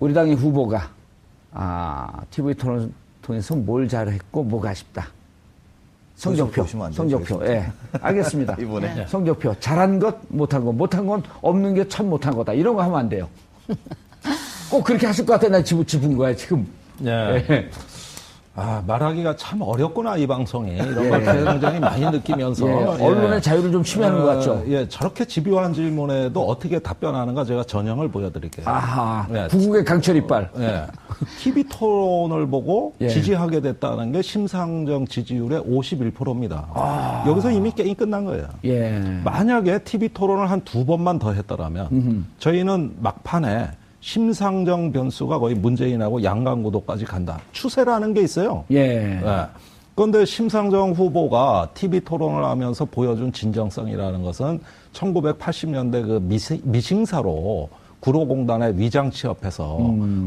우리 당의 후보가 TV 토론을 통해서 뭘 잘했고 뭐가 아쉽다. 성적표. 성적표. 예. 알겠습니다. 이번에. 성적표. 잘한 것, 못한 것. 못한 건 없는 게 참 못한 거다. 이런 거 하면 안 돼요. 꼭 그렇게 하실 것 같아. 나 짚은 거야, 지금. 예. 예. 말하기가 참 어렵구나, 이 방송이. 이런 걸 굉장히 많이 느끼면서. 언론의 자유를 좀 침해하는 것 같죠? 저렇게 집요한 질문에도 어떻게 답변하는가 제가 전형을 보여드릴게요. 구국의 강철 이빨. TV 토론을 보고 예. 지지하게 됐다는 게 심상정 지지율의 51%입니다. 여기서 이미 게임 끝난 거예요. 예. 만약에 TV 토론을 한 2번만 더 했더라면 저희는 막판에 심상정 변수가 거의 문재인하고 양강구도까지 간다. 추세라는 게 있어요. 예. 그런데 심상정 후보가 TV 토론을 하면서 보여준 진정성이라는 것은 1980년대 그 미싱사로 구로공단의 위장 취업해서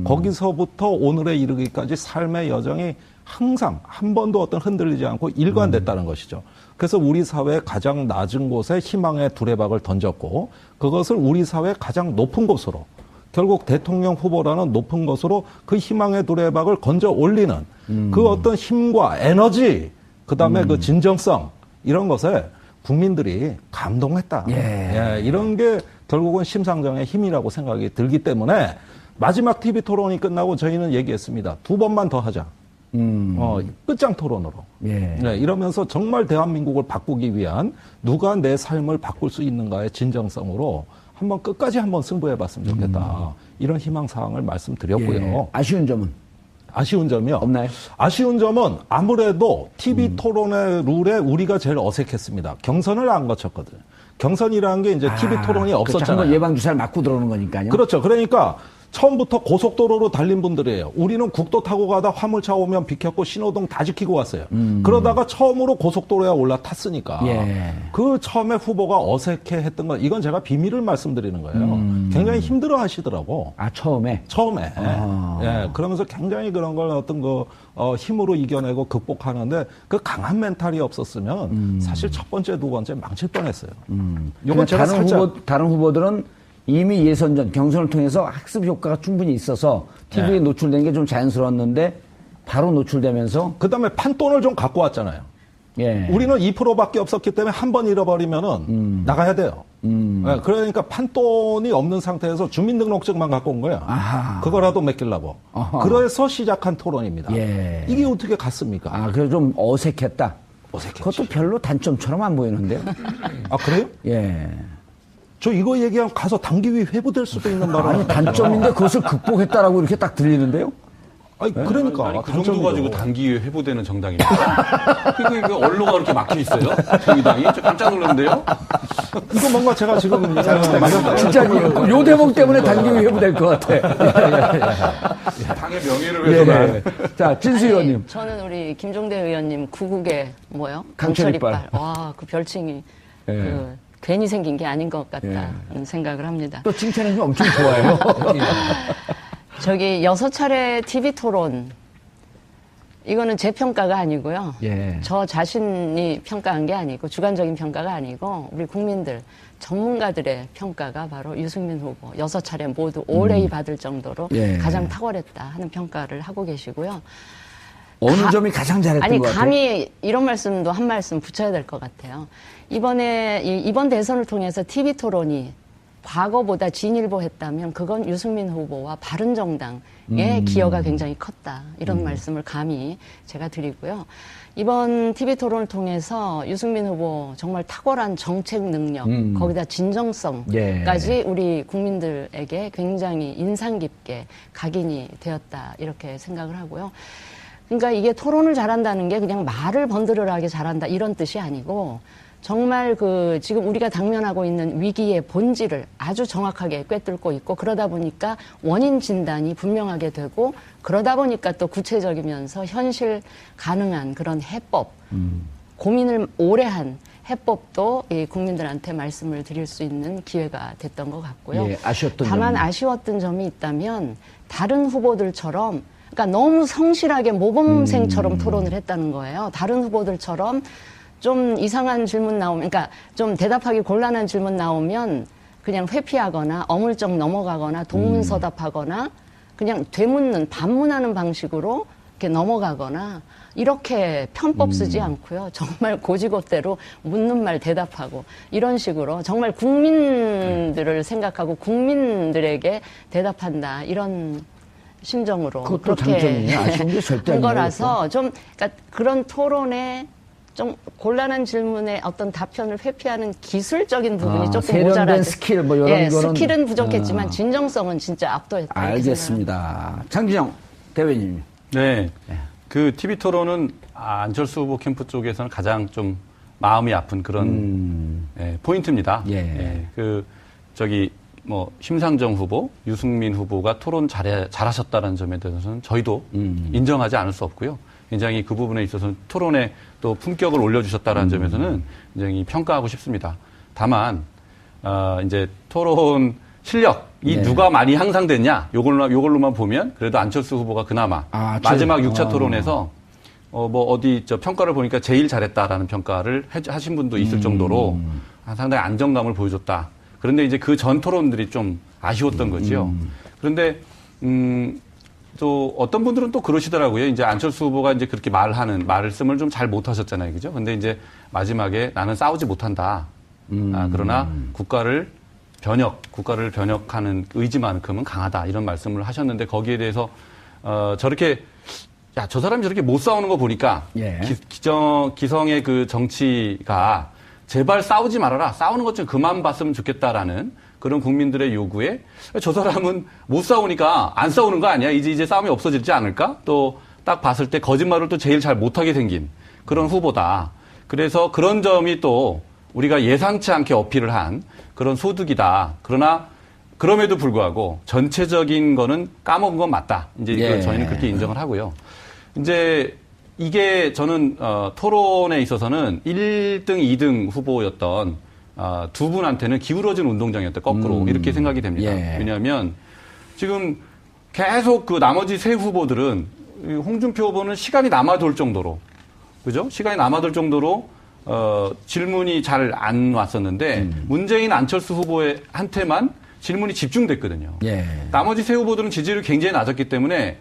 거기서부터 오늘에 이르기까지 삶의 여정이 항상 한 번도 어떤 흔들리지 않고 일관됐다는 것이죠. 그래서 우리 사회의 가장 낮은 곳에 희망의 두레박을 던졌고 그것을 우리 사회의 가장 높은 곳으로 결국 대통령 후보라는 높은 것으로 그 희망의 두레박을 건져 올리는 그 어떤 힘과 에너지, 그 다음에 그 진정성, 이런 것에 국민들이 감동했다. 이런 게 결국은 심상정의 힘이라고 생각이 들기 때문에 마지막 TV 토론이 끝나고 저희는 얘기했습니다. 2번만 더 하자. 끝장 토론으로. 이러면서 정말 대한민국을 바꾸기 위한 누가 내 삶을 바꿀 수 있는가의 진정성으로 한번 끝까지 한번 승부해봤으면 좋겠다. 이런 희망사항을 말씀드렸고요. 아쉬운 점은? 아쉬운 점이요? 없나요? 아쉬운 점은 아무래도 TV 토론의 룰에 우리가 제일 어색했습니다. 경선을 안 거쳤거든요. 경선이라는 게 이제 TV 토론이 없었잖아요. 한번 예방주사를 맞고 들어오는 거니까요. 그렇죠. 그러니까 처음부터 고속도로로 달린 분들이에요. 우리는 국도 타고 가다 화물차 오면 비켰고 신호등 다 지키고 왔어요. 그러다가 처음으로 고속도로에 올라탔으니까 그 처음에 후보가 어색해했던 건 이건 제가 비밀을 말씀드리는 거예요. 굉장히 힘들어하시더라고. 처음에? 처음에. 그러면서 굉장히 그런 걸 어떤 힘으로 이겨내고 극복하는데 그 강한 멘탈이 없었으면 사실 첫 번째, 두 번째 망칠 뻔했어요. 요건 제가 다른 후보들은 이미 예선전, 경선을 통해서 학습 효과가 충분히 있어서 TV에 노출된 게 좀 자연스러웠는데 바로 노출되면서 그 다음에 판돈을 좀 갖고 왔잖아요. 우리는 2%밖에 없었기 때문에 한 번 잃어버리면은 나가야 돼요. 그러니까 판돈이 없는 상태에서 주민등록증만 갖고 온 거예요. 그거라도 맡기려고. 그래서 시작한 토론입니다. 이게 어떻게 갔습니까? 그래서 좀 어색했다. 어색했죠. 그것도 별로 단점처럼 안 보이는데요. 그래요? 저 이거 얘기하면 가서 당기위 회부될 수도 있는 바람에. 아니, 단점인데 그것을 극복했다라고 이렇게 딱 들리는데요? 그러니까. 그 정도 가지고 단기에 회부되는 정당입니다. 이거 언로가 그렇게 막혀 있어요? 정의당이? 저 깜짝 놀랐는데요? 이거 뭔가 제가 지금. 진짜요. 요 대목 때문에 단기위 회부될 것 같아. 당의 명예를 위해서. 자, 진수 의원님. 저는 우리 김종대 의원님 구국의 강철이빨. 와, 그 별칭이. 괜히 생긴 게 아닌 것 같다는 생각을 합니다. 또 칭찬해주면 엄청 좋아요. 저기 6차례 TV 토론, 이거는 제 평가가 아니고요. 저 자신이 평가한 게 아니고 주관적인 평가가 아니고 우리 국민들, 전문가들의 평가가 바로 유승민 후보 6차례 모두 올해이 받을 정도로 가장 탁월했다 하는 평가를 하고 계시고요. 어느 점이 가장 잘했던 것 같아요? 감히 이런 말씀도 한 말씀 붙여야 될 것 같아요. 이번 대선을 통해서 TV 토론이 과거보다 진일보했다면 그건 유승민 후보와 바른정당의 기여가 굉장히 컸다. 이런 말씀을 감히 제가 드리고요. 이번 TV 토론을 통해서 유승민 후보 정말 탁월한 정책 능력, 거기다 진정성까지 우리 국민들에게 굉장히 인상 깊게 각인이 되었다. 이렇게 생각을 하고요. 그러니까 이게 토론을 잘한다는 게 그냥 말을 번드르르하게 잘한다 이런 뜻이 아니고 정말 지금 우리가 당면하고 있는 위기의 본질을 아주 정확하게 꿰뚫고 있고 그러다 보니까 원인 진단이 분명하게 되고 그러다 보니까 또 구체적이면서 현실 가능한 그런 해법, 고민을 오래 한 해법도 국민들한테 말씀을 드릴 수 있는 기회가 됐던 것 같고요. 다만 아쉬웠던 점이 있다면 다른 후보들처럼 그러니까 너무 성실하게 모범생처럼 토론을 했다는 거예요. 다른 후보들처럼 좀 이상한 질문 나오면, 그러니까 좀 대답하기 곤란한 질문 나오면 그냥 회피하거나 어물쩍 넘어가거나 동문서답하거나 그냥 되묻는 반문하는 방식으로 이렇게 넘어가거나 이렇게 편법 쓰지 않고요. 정말 고지고대로 묻는 말 대답하고 이런 식으로 정말 국민들을 생각하고 국민들에게 대답한다 이런 심정으로 그것도 그렇게 장점이에요. 아쉬운 게 절대 한 아니에요, 거라서 좀 그러니까 그런 토론에 좀 곤란한 질문에 어떤 답변을 회피하는 기술적인 부분이 조금 세련된 모자라죠. 스킬 뭐 이런 예, 거는 스킬은 부족했지만 진정성은 진짜 압도했다. 이렇게 알겠습니다. 장진영 대변인님. 네. 그 TV 토론은 안철수 후보 캠프 쪽에서는 가장 좀 마음이 아픈 그런 포인트입니다. 예. 뭐 심상정 후보, 유승민 후보가 토론 잘하셨다는 점에 대해서는 저희도 인정하지 않을 수 없고요. 굉장히 그 부분에 있어서는 토론에 또 품격을 올려주셨다는 점에서는 굉장히 평가하고 싶습니다. 다만 이제 토론 실력이 누가 많이 향상됐냐 요걸로만 보면 그래도 안철수 후보가 그나마 마지막 6차 토론에서 평가를 보니까 제일 잘했다라는 평가를 하신 분도 있을 정도로 상당히 안정감을 보여줬다. 그런데 이제 그 전 토론들이 좀 아쉬웠던 거지요. 그런데 또 어떤 분들은 또 그러시더라고요. 이제 안철수 후보가 이제 그렇게 말씀을 좀 잘 못하셨잖아요, 그죠? 근데 이제 마지막에 나는 싸우지 못한다. 그러나 국가를 변혁하는 의지만큼은 강하다. 이런 말씀을 하셨는데 거기에 대해서 저렇게 저 사람이 저렇게 못 싸우는 거 보니까 기성의 그 정치가 제발 싸우지 말아라. 싸우는 것 좀 그만 봤으면 좋겠다라는 그런 국민들의 요구에 저 사람은 못 싸우니까 안 싸우는 거 아니야? 이제 싸움이 없어지지 않을까? 또 딱 봤을 때 거짓말을 또 제일 잘 못하게 생긴 그런 후보다. 그래서 그런 점이 또 우리가 예상치 않게 어필을 한 그런 소득이다. 그러나 그럼에도 불구하고 전체적인 거는 까먹은 건 맞다. 이제 저희는 그렇게 인정을 하고요. 이제 이게 저는 토론에 있어서는 1등, 2등 후보였던 두 분한테는 기울어진 운동장이었다. 거꾸로 이렇게 생각이 됩니다. 왜냐하면 지금 계속 그 나머지 세 후보들은 홍준표 후보는 시간이 남아돌 정도로 그죠? 시간이 남아돌 정도로 질문이 잘 안 왔었는데 문재인 안철수 후보한테만 질문이 집중됐거든요. 나머지 세 후보들은 지지율이 굉장히 낮았기 때문에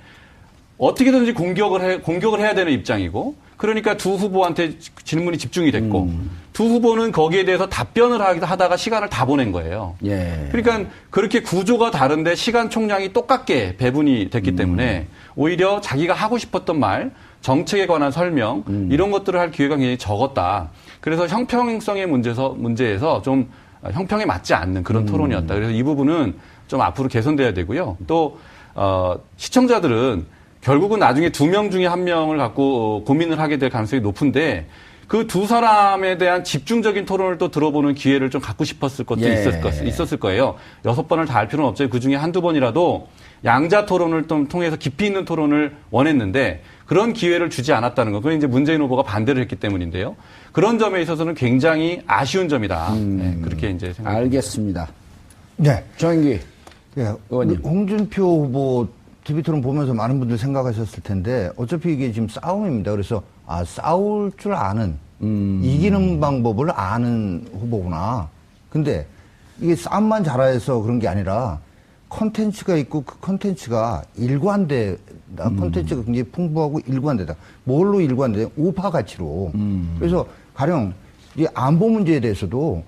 어떻게든지 공격을 해야 되는 입장이고 그러니까 두 후보한테 질문이 집중이 됐고 두 후보는 거기에 대해서 답변을 하다가 시간을 다 보낸 거예요. 그러니까 그렇게 구조가 다른데 시간 총량이 똑같게 배분이 됐기 때문에 오히려 자기가 하고 싶었던 말, 정책에 관한 설명 이런 것들을 할 기회가 굉장히 적었다. 그래서 형평성의 문제에서 좀 형평에 맞지 않는 그런 토론이었다. 그래서 이 부분은 좀 앞으로 개선돼야 되고요. 또 시청자들은 결국은 나중에 2명 중에 1명을 갖고 고민을 하게 될 가능성이 높은데 그 두 사람에 대한 집중적인 토론을 또 들어보는 기회를 좀 갖고 싶었을 것도 있었을 거예요. 6번을 다 할 필요는 없어요. 그중에 한두 번이라도 양자 토론을 좀 통해서 깊이 있는 토론을 원했는데 그런 기회를 주지 않았다는 거. 그건 이제 문재인 후보가 반대를 했기 때문인데요. 그런 점에 있어서는 굉장히 아쉬운 점이다. 그렇게 이제 생각합니다. 알겠습니다. 네. 정인기 의원님. 홍준표 후보 TV 토론 보면서 많은 분들 생각하셨을 텐데 어차피 이게 지금 싸움입니다. 그래서 싸울 줄 아는 이기는 방법을 아는 후보구나. 근데 이게 싸움만 잘해서 그런 게 아니라 컨텐츠가 있고 그 컨텐츠가 일관되다. 컨텐츠가 굉장히 풍부하고 일관되다. 뭘로 일관되냐? 우파 가치로. 그래서 가령 이 안보 문제에 대해서도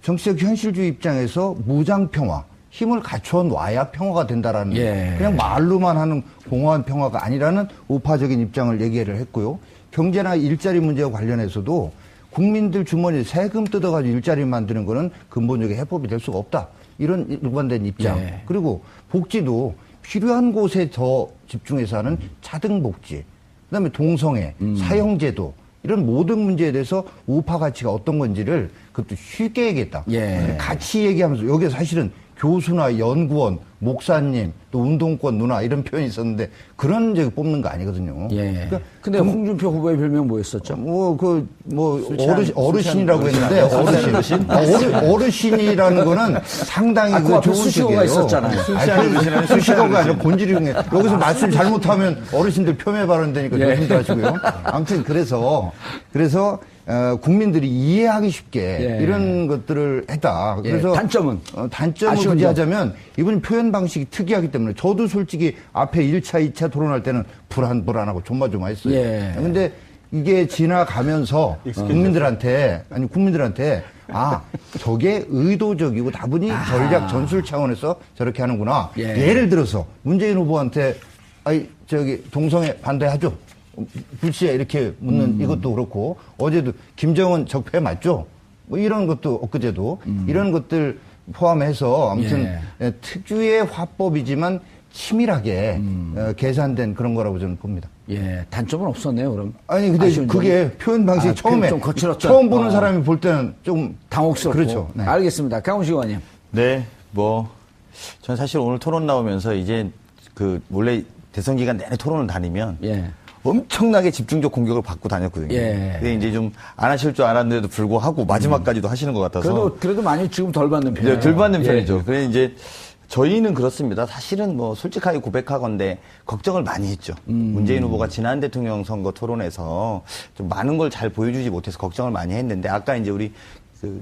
정치적 현실주의 입장에서 무장평화, 힘을 갖춰 놔야 평화가 된다라는 그냥 말로만 하는 공허한 평화가 아니라는 우파적인 입장을 얘기를 했고요. 경제나 일자리 문제와 관련해서도 국민들 주머니에 세금 뜯어가지고 일자리 만드는 거는 근본적인 해법이 될 수가 없다. 이런 일관된 입장. 그리고 복지도 필요한 곳에 더 집중해서 하는 차등 복지. 그다음에 동성애, 사형제도 이런 모든 문제에 대해서 우파 가치가 어떤 건지를 그것도 쉽게 얘기했다. 같이 얘기하면서 여기에 사실은 교수나 연구원, 목사님, 또 운동권 누나 이런 표현이 있었는데 그런 이제 뽑는 거 아니거든요. 그러니까 근데 홍준표 후보의 별명 뭐였었죠? 어르신이라고 했는데 어르신이라는 거는 상당히 그 좋은 수식어가 있었잖아요. 수식어가 아니라 본질이 중에 여기서 말씀 잘못하면 어르신들 폄훼 발언되니까 조심들 하시고요. 아무튼 그래서 국민들이 이해하기 쉽게 이런 것들을 했다. 그래서 단점은 단점을 굳이 하자면 이분이 표현 방식이 특이하기 때문에 저도 솔직히 앞에 1차, 2차 토론할 때는 불안하고 조마조마했어요. 예. 근데 이게 지나가면서 국민들한테 저게 의도적이고 다분히 전략 전술 차원에서 저렇게 하는구나. 예. 예를 들어서 문재인 후보한테 동성애 반대하죠. 불시에 이렇게 묻는 이것도 그렇고 어제도 김정은 적폐 맞죠? 뭐 이런 것도 엊그제도 이런 것들 포함해서 아무튼 특유의 화법이지만 치밀하게 계산된 그런 거라고 저는 봅니다. 예, 단점은 없었네요, 그럼. 아니, 근데 그게 표현 방식이 처음에 좀 거칠었죠. 처음 보는 사람이 볼 때는 좀 당혹스럽고. 그렇죠. 네. 알겠습니다. 강훈식 의원님. 네, 전 사실 오늘 토론 나오면서 이제 원래 대선 기간 내내 토론을 다니면 엄청나게 집중적 공격을 받고 다녔거든요. 근데 이제 좀 안 하실 줄 알았는데도 불구하고 마지막까지도 하시는 것 같아서. 그래도 많이 지금 덜 받는 편이에요. 네, 덜 받는 편이죠. 그래 이제 저희는 그렇습니다. 사실은 솔직하게 고백하건대 걱정을 많이 했죠. 문재인 후보가 지난 대통령 선거 토론에서 좀 많은 걸 잘 보여주지 못해서 걱정을 많이 했는데 아까 이제 우리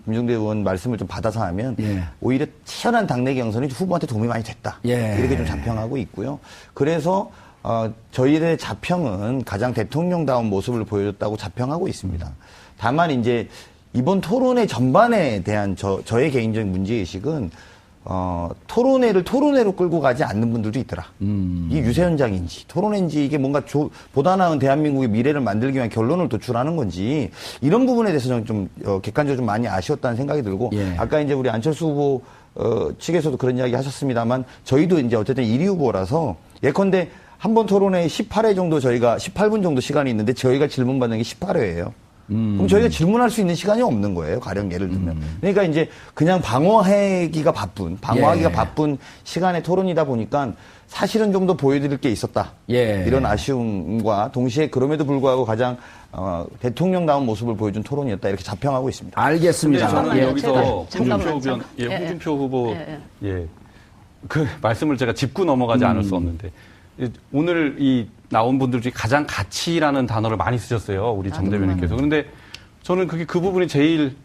김종대 의원 말씀을 좀 받아서 하면 오히려 치열한 당내 경선이 후보한테 도움이 많이 됐다. 이렇게 좀 자평하고 있고요. 그래서 저희의 자평은 가장 대통령다운 모습을 보여줬다고 자평하고 있습니다. 다만 이제 이번 토론회 전반에 대한 저의 개인적인 문제의식은 토론회로 끌고 가지 않는 분들도 있더라. 이게 유세 현장인지, 토론회인지, 이게 뭔가 보다 나은 대한민국의 미래를 만들기 위한 결론을 도출하는 건지, 이런 부분에 대해서 저는 좀, 객관적으로 좀 많이 아쉬웠다는 생각이 들고, 아까 이제 우리 안철수 후보, 측에서도 그런 이야기 하셨습니다만, 저희도 이제 어쨌든 1위 후보라서, 예컨대 한 번 토론회 18회 정도 저희가 18분 정도 시간이 있는데 저희가 질문받는 게 18회예요. 그럼 저희가 질문할 수 있는 시간이 없는 거예요. 가령 예를 들면. 그러니까 이제 그냥 방어하기가 바쁜 시간의 토론이다 보니까 사실은 좀 더 보여드릴 게 있었다. 이런 아쉬움과 동시에 그럼에도 불구하고 가장 대통령다운 모습을 보여준 토론이었다. 이렇게 자평하고 있습니다. 알겠습니다. 저는 여기서 잠깐만. 홍준표 후보 그 말씀을 제가 짚고 넘어가지 않을 수 없는데 오늘 이 나온 분들 중에 가장 가치라는 단어를 많이 쓰셨어요. 우리 정 대변인께서. 그런데 저는 그 부분이 제일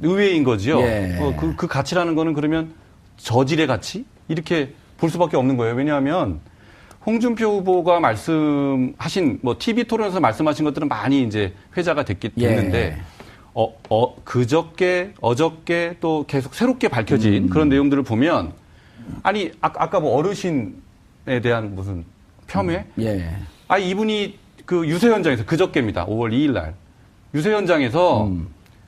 의외인 거지요. 그 가치라는 거는 그러면 저질의 가치? 이렇게 볼 수밖에 없는 거예요. 왜냐하면 홍준표 후보가 말씀하신 TV 토론에서 말씀하신 것들은 많이 이제 회자가 됐는데 그저께 어저께 또 계속 새롭게 밝혀진 그런 내용들을 보면 아니 아까 어르신에 대한 무슨 폄훼? 이분이 그 유세 현장에서 그저께입니다. 5월 2일 날 유세 현장에서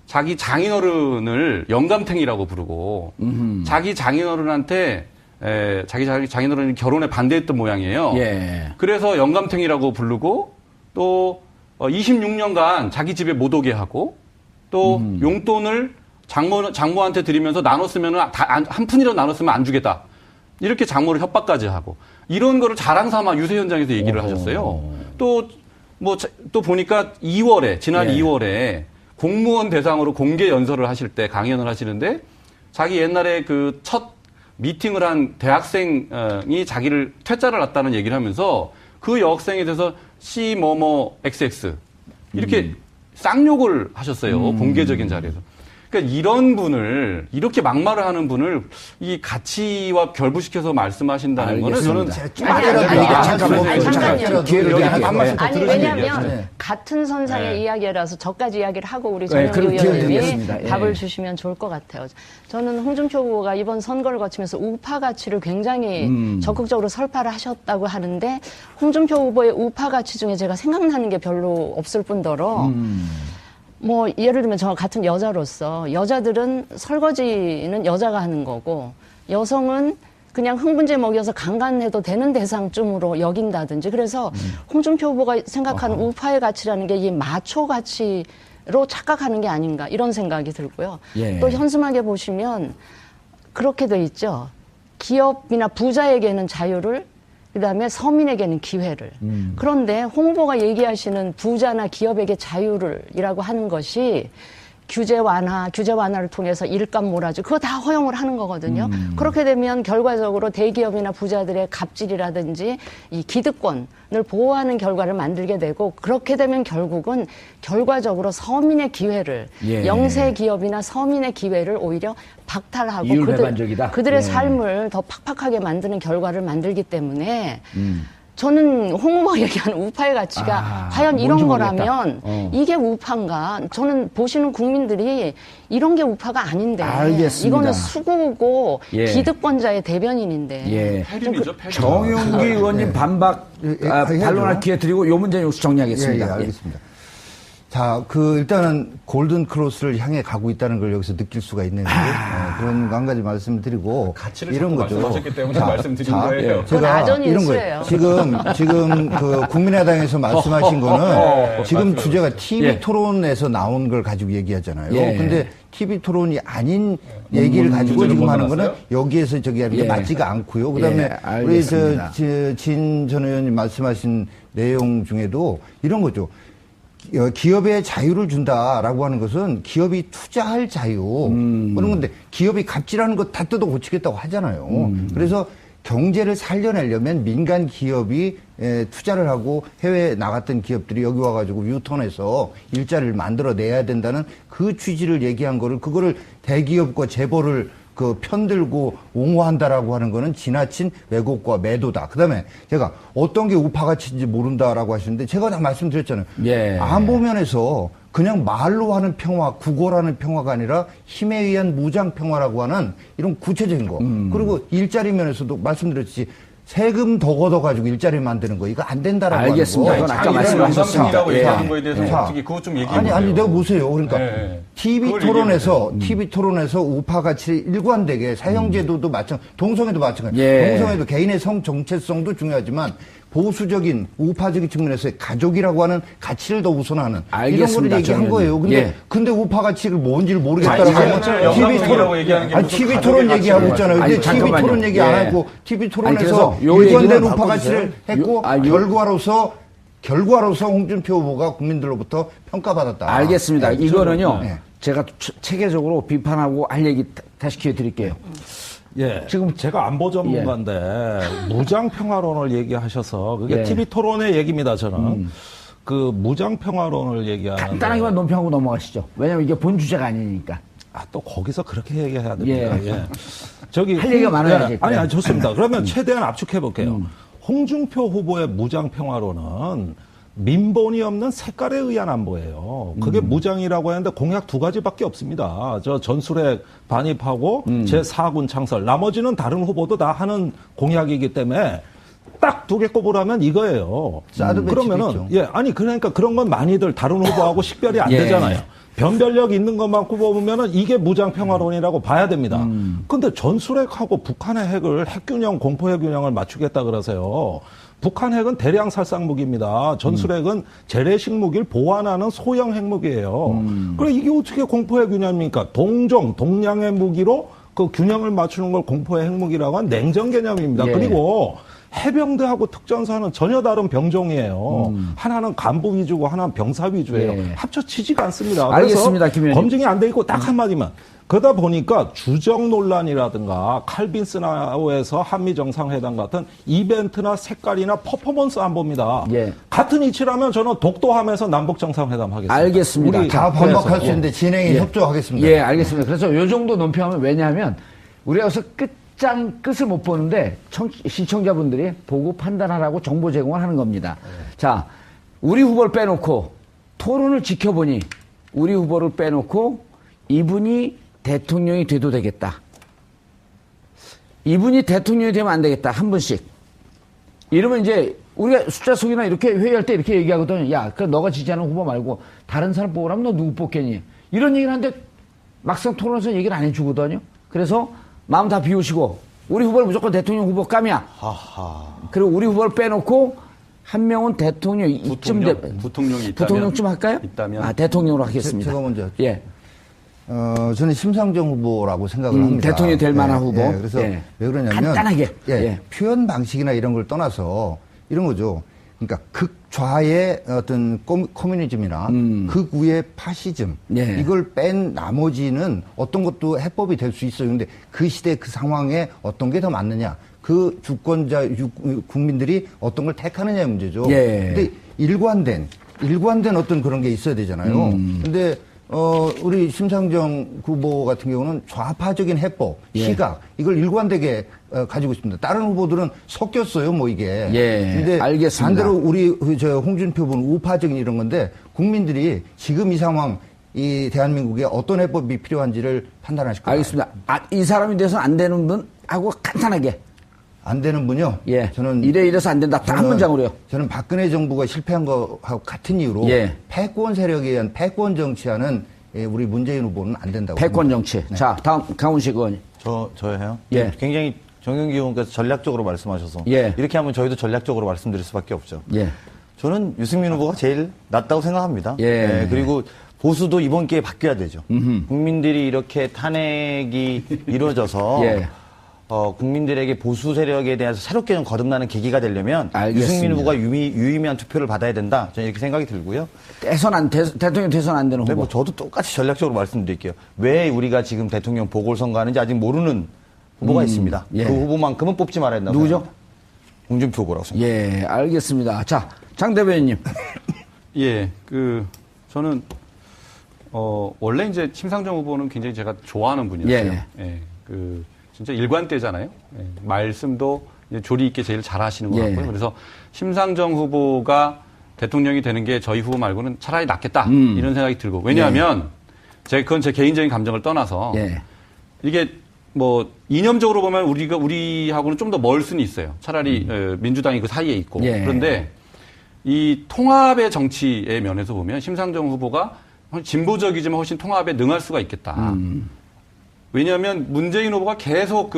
자기 장인어른을 영감탱이라고 부르고 자기 장인어른한테 자기 장인어른이 결혼에 반대했던 모양이에요. 그래서 영감탱이라고 부르고 또 26년간 자기 집에 못 오게 하고 또 용돈을 장모한테 드리면서 나눴으면 한 푼이라도 나눴으면 안 주겠다. 이렇게 장모를 협박까지 하고 이런 거를 자랑 삼아 유세 현장에서 얘기를 하셨어요. 또 보니까 지난 2월에 공무원 대상으로 공개 연설을 하실 때 강연을 하시는데 자기 옛날에 그 첫 미팅을 한 대학생이 자기를 퇴짜를 놨다는 얘기를 하면서 그 여학생에 대해서 C XX 이렇게 쌍욕을 하셨어요. 공개적인 자리에서. 그러니까 이런 분을 이렇게 막말을 하는 분을 이 가치와 결부시켜서 말씀하신다는 거는 저는 아니 왜냐하면 같은 선상의 이야기라서 저까지 이야기를 하고 우리 정영 의원님이 답을 주시면 좋을 것 같아요. 저는 홍준표 후보가 이번 선거를 거치면서 우파 가치를 굉장히 적극적으로 설파를 하셨다고 하는데 홍준표 후보의 우파 가치 중에 제가 생각나는 게 별로 없을 뿐더러 예를 들면 저 같은 여자로서 여자들은 설거지는 여자가 하는 거고 여성은 그냥 흥분제 먹여서 강간해도 되는 대상쯤으로 여긴다든지 그래서 홍준표 후보가 생각하는 우파의 가치라는 게 이 마초 가치로 착각하는 게 아닌가 이런 생각이 들고요. 또 현수막에 보시면 그렇게 돼 있죠. 기업이나 부자에게는 자유를 그다음에 서민에게는 기회를. 그런데 홍 후보가 얘기하시는 부자나 기업에게 자유를이라고 하는 것이 규제 완화를 통해서 일감 몰아주 그거 다 허용을 하는 거거든요. 그렇게 되면 결과적으로 대기업이나 부자들의 갑질이라든지 이 기득권을 보호하는 결과를 만들게 되고 그렇게 되면 결국은 결과적으로 서민의 기회를 예. 영세 기업이나 서민의 기회를 오히려 박탈하고 이율배반적이다. 그들의 예. 삶을 더 팍팍하게 만드는 결과를 만들기 때문에 저는 홍 후보 얘기하는 우파의 가치가 과연 이런 뭔지 거라면 모르겠다. 이게 우파인가? 저는 보시는 국민들이 이런 게 우파가 아닌데 알겠습니다. 이거는 수구고 예. 기득권자의 대변인인데 예. 패륜이죠, 패륜. 정용기 의원님 반박 해야죠. 반론할 기회 드리고 요 문제는 여기서 정리하겠습니다. 예, 알겠습니다. 자, 일단은 골든 크로스를 향해 가고 있다는 걸 여기서 느낄 수가 있는데 그런 거 한 가지 말씀을 드리고 가치를 이런 자꾸 거죠. 말씀하셨기 때문에 말씀드린 거예요. 그건 제가 아전이 이런 일수예요. 거예요. 지금 그 국민의당에서 말씀하신 거는 지금 주제가 TV 토론에서 나온 걸 가지고 얘기하잖아요. 예. 근데 TV 토론이 아닌 얘기를 가지고 지금 하는 거는 여기에서 저기 하는 게 예. 맞지가 않고요. 그다음에 예, 우리 알겠습니다. 진 전 의원님 말씀하신 내용 중에도 이런 거죠. 기업에 자유를 준다라고 하는 것은 기업이 투자할 자유 그런 건데 기업이 갑질하는 거 다 뜯어 고치겠다고 하잖아요. 그래서 경제를 살려내려면 민간 기업이 투자를 하고 해외에 나갔던 기업들이 여기 와가지고 유턴해서 일자리를 만들어내야 된다는 그 취지를 얘기한 그거를 대기업과 재벌을 편들고 옹호한다라고 하는 거는 지나친 왜곡과 매도다. 그 다음에 제가 어떤 게 우파 가치인지 모른다라고 하시는데 제가 다 말씀드렸잖아요. 예. 안보면에서 그냥 말로 하는 평화, 구걸하는 평화가 아니라 힘에 의한 무장 평화라고 하는 이런 구체적인 거. 그리고 일자리 면에서도 말씀드렸듯이 세금 더 걷어가지고 일자리 만드는 거 이거 안 된다라고 알겠습니다. 하는 거. 그건 아까 말씀하셨습니다. 라고 예. 얘기하는 거에 대해서 자, 어떻게 그것 좀 얘기해 보세요. 아니 내가 보세요. 그러니까 네. TV 토론에서 우파 가치 일관되게 사형제도도 마찬가지, 동성애도 마찬가지. 예. 동성애도 개인의 성 정체성도 중요하지만 보수적인 우파적인 측면에서 가족이라고 하는 가치를 더 우선하는 알겠습니다. 이런 거를 얘기한 저는. 거예요. 근데 예. 근데 우파 가치를 뭔지를 모르겠다라고 자기가 하면 영광이라고 얘기하는 게 아니 무슨 TV 가족의 토론 얘기하고 가치를 있잖아요. 근데 아니, TV 잠깐만요. 토론 얘기 예. 안 하고 TV 토론에서 그래서 요 일관된 얘기는 우파 가치를 했고 결과로서 홍준표 후보가 국민들로부터 평가받았다. 알겠습니다. 네, 이거는요. 네. 제가 체계적으로 비판하고 할 얘기 다시 기회 드릴게요. 예. 지금 제가 안보 전문가인데 무장 평화론을 얘기하셔서 그게 예. TV 토론의 얘기입니다. 저는 그 무장 평화론을 얘기하는 간단하게만 논평하고 넘어가시죠. 왜냐면 이게 본 주제가 아니니까. 또 거기서 그렇게 얘기해야 됩니다. 예. 예. 저기 할 얘기가 많아야지. 아니 좋습니다. 그러면 최대한 압축해 볼게요. 홍준표 후보의 무장 평화론은 민본이 없는 색깔에 의한 안보예요. 그게 무장이라고 하는데 공약 두 가지밖에 없습니다. 저 전술핵 반입하고 제4군 창설. 나머지는 다른 후보도 다 하는 공약이기 때문에 딱 두 개 꼽으라면 이거예요. 사드 그러면은 예, 아니 그러니까 그런 건 많이들 다른 후보하고 식별이 안 예. 되잖아요. 변별력 있는 것만 꼽아보면은 이게 무장 평화론이라고 봐야 됩니다. 근데 전술핵하고 북한의 핵을 핵균형, 공포핵균형을 맞추겠다 그러세요. 북한 핵은 대량 살상 무기입니다. 전술핵은 재래식 무기를 보완하는 소형 핵무기예요. 그래 이게 어떻게 공포핵 균형입니까? 동량의 무기로 그 균형을 맞추는 걸 공포의 핵무기라고 한 냉전 개념입니다. 예. 그리고 해병대하고 특전사는 전혀 다른 병종이에요. 하나는 간부 위주고 하나는 병사 위주예요. 예. 합쳐지지가 않습니다. 알겠습니다, 김 그래서 의원님. 검증이 안 돼 있고 딱 한마디만. 그러다 보니까 주적 논란이라든가 칼빈스나우에서 한미 정상회담 같은 이벤트나 색깔이나 퍼포먼스 안 봅니다. 예. 같은 이치라면 저는 독도함에서 남북 정상회담 하겠습니다. 알겠습니다. 우리 다 반박할 수 있는데 진행에 예. 협조하겠습니다. 예, 알겠습니다. 그래서 요 정도 논평하면 왜냐하면 우리가 여기서 끝을 못 보는데 시청자분들이 보고 판단하라고 정보 제공을 하는 겁니다. 자, 우리 후보를 빼놓고 토론을 지켜보니 우리 후보를 빼놓고 이분이 대통령이 돼도 되겠다. 이분이 대통령이 되면 안 되겠다. 한 분씩. 이러면 이제 우리가 숫자 속이나 이렇게 회의할 때 이렇게 얘기하거든요. 야, 그럼 너가 지지하는 후보 말고 다른 사람 뽑으라면 너 누구 뽑겠니? 이런 얘기를 하는데 막상 토론에서 얘기를 안 해주거든요. 그래서 마음 다 비우시고 우리 후보를 무조건 대통령 후보 감이야. 그리고 우리 후보를 빼놓고 한 명은 대통령 이쯤 부통령이 있다면 부통령쯤 할까요? 있다면 아, 대통령으로 하겠습니다. 제가 먼저 예. 저는 심상정 후보라고 생각을 합니다. 대통령이 될 만한 후보. 그래서 예. 왜 그러냐면 간단하게. 예. 표현 방식이나 이런 걸 떠나서 이런 거죠. 그러니까 극좌의 어떤 커뮤니즘이나 극우의 파시즘 예. 이걸 뺀 나머지는 어떤 것도 해법이 될 수 있어요. 근데 그 시대 그 상황에 어떤 게 더 맞느냐. 그 주권자 국민들이 어떤 걸 택하느냐의 문제죠. 예. 근데 일관된 어떤 그런 게 있어야 되잖아요. 근데 우리 심상정 후보 같은 경우는 좌파적인 해법, 예. 시각 이걸 일관되게 가지고 있습니다. 다른 후보들은 섞였어요, 뭐 이게. 예, 근데 알겠습니다. 반대로 우리 저 홍준표 후보는 우파적인 이런 건데 국민들이 지금 이 상황 이 대한민국에 어떤 해법이 필요한지를 판단하실 거예요. 알겠습니다. 이 사람이 돼서 안 되는 분 하고 간단하게. 안 되는 분요? 예. 저는 이래서 안 된다. 딱 한 문장으로요. 저는 박근혜 정부가 실패한 거하고 같은 이유로 예. 패권 세력에 의한 패권 정치하는 우리 문재인 후보는 안 된다고. 패권 봅니다. 정치. 네. 자, 다음 강훈식 의원님. 저예요? 예. 굉장히 정영기 의원께서 전략적으로 말씀하셔서 예. 이렇게 하면 저희도 전략적으로 말씀드릴 수밖에 없죠. 예. 저는 유승민 후보가 제일 낫다고 생각합니다. 예. 그리고 보수도 이번 기회에 바뀌어야 되죠. 국민들이 이렇게 탄핵이 이루어져서 예. 국민들에게 보수 세력에 대해서 새롭게 좀 거듭나는 계기가 되려면 알겠습니다. 유승민 후보가 유의미한 투표를 받아야 된다. 저는 이렇게 생각이 들고요. 대통령 대선 안 되는 근데 후보. 뭐 저도 똑같이 전략적으로 말씀드릴게요. 왜 우리가 지금 대통령 보궐선거 하는지 아직 모르는 후보가 있습니다. 예. 그 후보만큼은 뽑지 말아야 된다고 누구죠? 생각합니다. 홍준표 후보라고 생각합니다. 예, 알겠습니다. 자, 장 대변인님. 예, 저는, 원래 이제 심상정 후보는 굉장히 제가 좋아하는 분이었어요. 예. 진짜 일관되잖아요. 예, 말씀도 이제 조리 있게 제일 잘 하시는 것 예. 같고요. 그래서 심상정 후보가 대통령이 되는 게 저희 후보 말고는 차라리 낫겠다. 이런 생각이 들고. 왜냐하면, 그건 제 개인적인 감정을 떠나서, 예. 이게 뭐, 이념적으로 보면 우리하고는 좀 더 멀 수는 있어요. 차라리 민주당이 그 사이에 있고. 예. 그런데 이 통합의 정치의 면에서 보면 심상정 후보가 진보적이지만 훨씬 통합에 능할 수가 있겠다. 왜냐하면 문재인 후보가 계속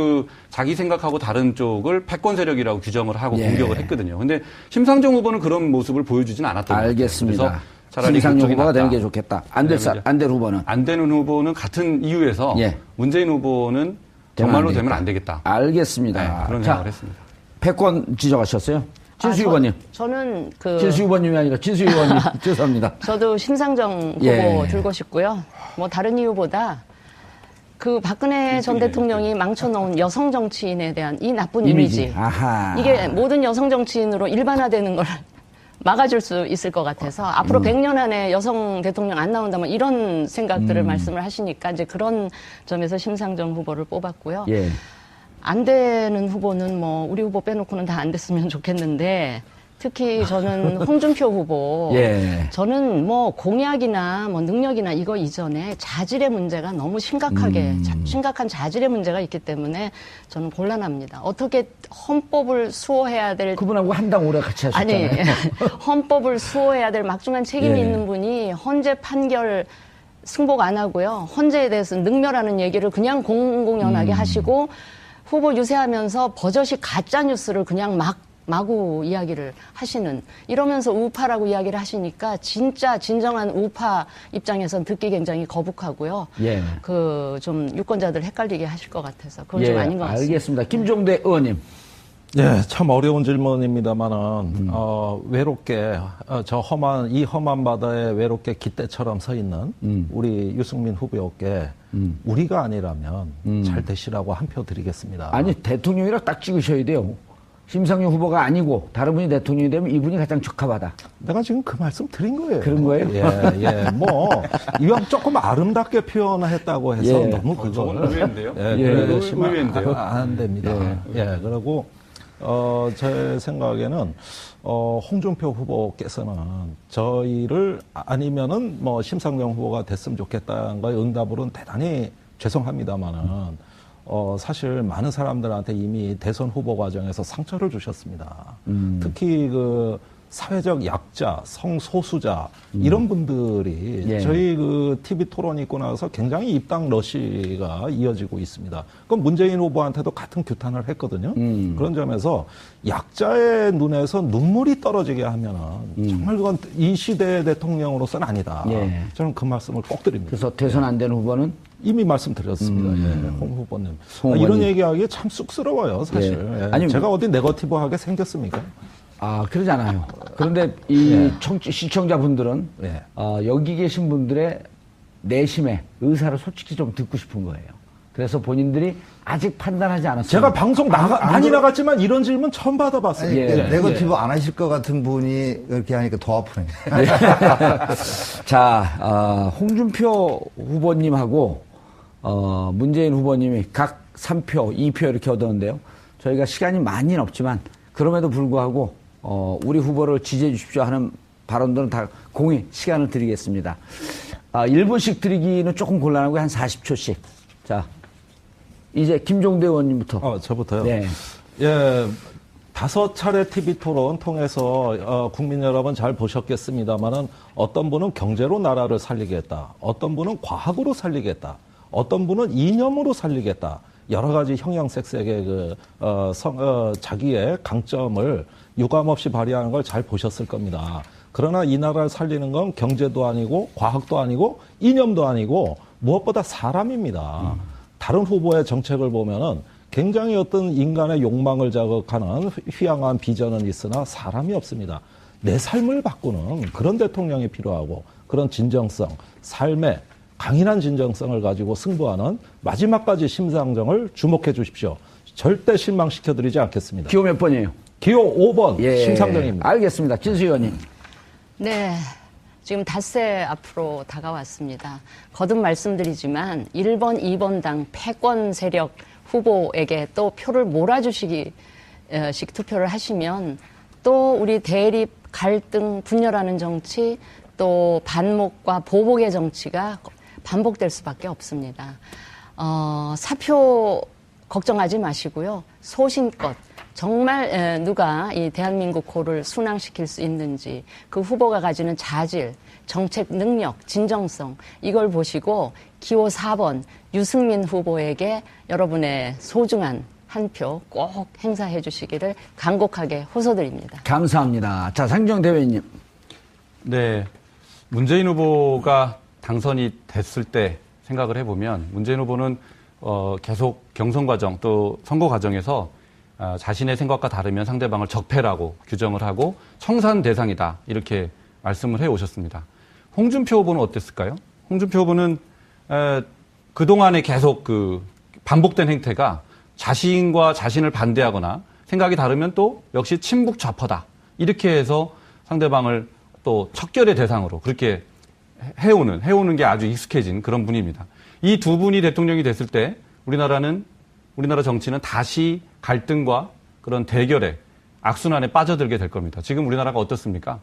자기 생각하고 다른 쪽을 패권 세력이라고 규정을 하고 예. 공격을 했거든요. 근데 심상정 후보는 그런 모습을 보여주진 않았던 거예요. 알겠습니다. 그래서 차라리 심상정 그쪽이 후보가 낫다. 되는 게 좋겠다. 안 될 후보는. 안 되는 후보는 같은 이유에서 예. 문재인 후보는 정말로 되면 안 되겠다. 알겠습니다. 네, 그런 자, 생각을 했습니다. 패권 지적하셨어요? 진수 의원님. 저는 진수 의원님이 아니라 진수 의원님. 죄송합니다. 저도 심상정 후보 예. 들고 싶고요. 뭐 다른 이유보다 박근혜 전 대통령이 망쳐놓은 여성 정치인에 대한 이 나쁜 이미지. 아하. 이게 모든 여성 정치인으로 일반화되는 걸 막아줄 수 있을 것 같아서 앞으로 100년 안에 여성 대통령 안 나온다면 이런 생각들을 말씀을 하시니까 이제 그런 점에서 심상정 후보를 뽑았고요. 예. 안 되는 후보는 뭐 우리 후보 빼놓고는 다 안 됐으면 좋겠는데 특히 저는 홍준표 후보. 예. 저는 뭐 공약이나 뭐 능력이나 이거 이전에 자질의 문제가 너무 심각한 자질의 문제가 있기 때문에 저는 곤란합니다. 어떻게 헌법을 수호해야 될 그분하고 한당 오래 같이 하셨잖아요. 아니 헌법을 수호해야 될 막중한 책임이 예. 있는 분이 헌재 판결 승복 안 하고요. 헌재에 대해서 능멸하는 얘기를 그냥 공공연하게 하시고 후보 유세하면서 버젓이 가짜 뉴스를 그냥 마구 이야기를 하시는 이러면서 우파라고 이야기를 하시니까 진짜 진정한 우파 입장에선 듣기 굉장히 거북하고요. 예. 좀 유권자들 헷갈리게 하실 것 같아서 그건 좀 아닌 것 같습니다. 알겠습니다. 김종대 의원님. 예, 참 어려운 질문입니다만은, 외롭게, 이 험한 바다에 외롭게 깃대처럼 서 있는 우리 유승민 후보께 우리가 아니라면 잘 되시라고 한 표 드리겠습니다. 아니, 대통령이라 딱 찍으셔야 돼요. 심상정 후보가 아니고 다른 분이 대통령이 되면 이분이 가장 적합하다. 내가 지금 그 말씀 드린 거예요. 그런 거예요? 예. 이왕 조금 아름답게 표현했다고 해서 예. 너무 그걸. 저건 의외인데요? 예, 예. 그래도 심한 의외인데요? 안 됩니다. 예, 그리고, 제 생각에는, 홍준표 후보께서는 저희를 아니면은 뭐 심상정 후보가 됐으면 좋겠다는 거에 응답으로는 대단히 죄송합니다만은, 사실 많은 사람들한테 이미 대선 후보 과정에서 상처를 주셨습니다. 특히 사회적 약자, 성소수자, 이런 분들이 예. 저희 TV 토론 있고 나서 굉장히 입당 러시가 이어지고 있습니다. 그럼 문재인 후보한테도 같은 규탄을 했거든요. 그런 점에서 약자의 눈에서 눈물이 떨어지게 하면은 정말 그건 이 시대의 대통령으로서는 아니다. 예. 저는 그 말씀을 꼭 드립니다. 그래서 대선 안 되는 후보는 이미 말씀드렸습니다. 예, 홍 후보님. 홍 이런 의원님. 얘기하기 참 쑥스러워요, 사실. 예. 예. 아니, 제가 어디 네거티브하게 생겼습니까? 그러잖아요. 그런데 이 시청자분들은 예. 여기 계신 분들의 내심의 의사를 솔직히 좀 듣고 싶은 거예요. 그래서 본인들이 아직 판단하지 않았어요. 제가 방송 많이 나갔지만 이런 질문 처음 받아봤어요. 아니, 예. 네거티브 안 하실 것 같은 분이 이렇게 하니까 더 아프네. 자, 홍준표 후보님하고 문재인 후보님이 각 3표, 2표 이렇게 얻었는데요. 저희가 시간이 많이는 없지만 그럼에도 불구하고 우리 후보를 지지해 주십시오 하는 발언들은 다 공히 시간을 드리겠습니다. 1분씩 드리기는 조금 곤란하고 한 40초씩. 자, 이제 김종대 의원님부터. 저부터요? 네. 예, 5차례 TV 토론 통해서 국민 여러분 잘 보셨겠습니다만은 어떤 분은 경제로 나라를 살리겠다. 어떤 분은 과학으로 살리겠다. 어떤 분은 이념으로 살리겠다. 여러 가지 형형색색의 자기의 강점을 유감없이 발휘하는 걸 잘 보셨을 겁니다. 그러나 이 나라를 살리는 건 경제도 아니고 과학도 아니고 이념도 아니고 무엇보다 사람입니다. 다른 후보의 정책을 보면은 굉장히 어떤 인간의 욕망을 자극하는 휘황한 비전은 있으나 사람이 없습니다. 내 삶을 바꾸는 그런 대통령이 필요하고 그런 진정성, 삶의 강인한 진정성을 가지고 승부하는 마지막까지 심상정을 주목해 주십시오. 절대 실망시켜드리지 않겠습니다. 기호 몇 번이에요? 기호 5번 예. 심상정입니다. 알겠습니다. 진수 의원님. 네. 지금 닷새 앞으로 다가왔습니다. 거듭 말씀드리지만 1번, 2번 당 패권 세력 후보에게 또 표를 몰아주시기식 투표를 하시면 또 우리 대립, 갈등, 분열하는 정치 또 반목과 보복의 정치가 반복될 수밖에 없습니다. 사표 걱정하지 마시고요. 소신껏 정말 누가 이 대한민국 고를 순항시킬 수 있는지 그 후보가 가지는 자질, 정책 능력, 진정성 이걸 보시고 기호 4번 유승민 후보에게 여러분의 소중한 한 표 꼭 행사해 주시기를 간곡하게 호소드립니다. 감사합니다. 자, 상정 대변인님. 네. 문재인 후보가 당선이 됐을 때 생각을 해보면 문재인 후보는 계속 경선 과정 또 선거 과정에서 자신의 생각과 다르면 상대방을 적폐라고 규정을 하고 청산 대상이다 이렇게 말씀을 해오셨습니다. 홍준표 후보는 어땠을까요? 홍준표 후보는 그동안에 계속 반복된 행태가 자신과 자신을 반대하거나 생각이 다르면 또 역시 친북 좌파다 이렇게 해서 상대방을 또 척결의 대상으로 그렇게 해오는 게 아주 익숙해진 그런 분입니다. 이 두 분이 대통령이 됐을 때 우리나라 정치는 다시 갈등과 그런 대결에 악순환에 빠져들게 될 겁니다. 지금 우리나라가 어떻습니까?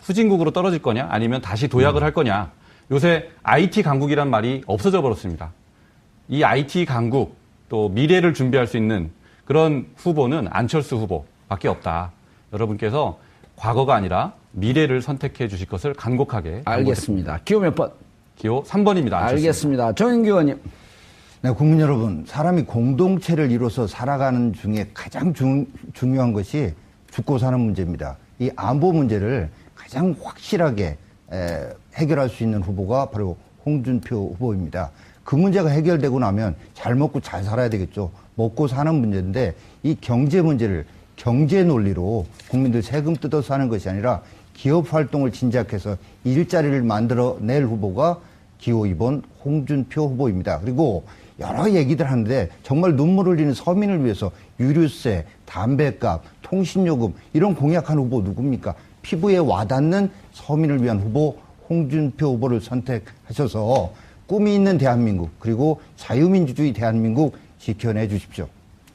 후진국으로 떨어질 거냐 아니면 다시 도약을 할 거냐. 요새 IT 강국이란 말이 없어져 버렸습니다. 이 IT 강국 또 미래를 준비할 수 있는 그런 후보는 안철수 후보밖에 없다. 여러분께서 과거가 아니라 미래를 선택해 주실 것을 간곡하게 알겠습니다. 기호 몇 번? 기호 3번입니다. 알겠습니다. 정인규 의원님. 네, 국민 여러분, 사람이 공동체를 이뤄서 살아가는 중에 가장 중요한 것이 죽고 사는 문제입니다. 이 안보 문제를 가장 확실하게 해결할 수 있는 후보가 바로 홍준표 후보입니다. 그 문제가 해결되고 나면 잘 먹고 잘 살아야 되겠죠. 먹고 사는 문제인데 이 경제 문제를 경제 논리로 국민들 세금 뜯어서 하는 것이 아니라 기업 활동을 진작해서 일자리를 만들어낼 후보가 기호 2번 홍준표 후보입니다. 그리고 여러 얘기들 하는데 정말 눈물 흘리는 서민을 위해서 유류세, 담배값, 통신요금 이런 공약한 후보 누굽니까? 피부에 와닿는 서민을 위한 후보 홍준표 후보를 선택하셔서 꿈이 있는 대한민국 그리고 자유민주주의 대한민국 지켜내 주십시오.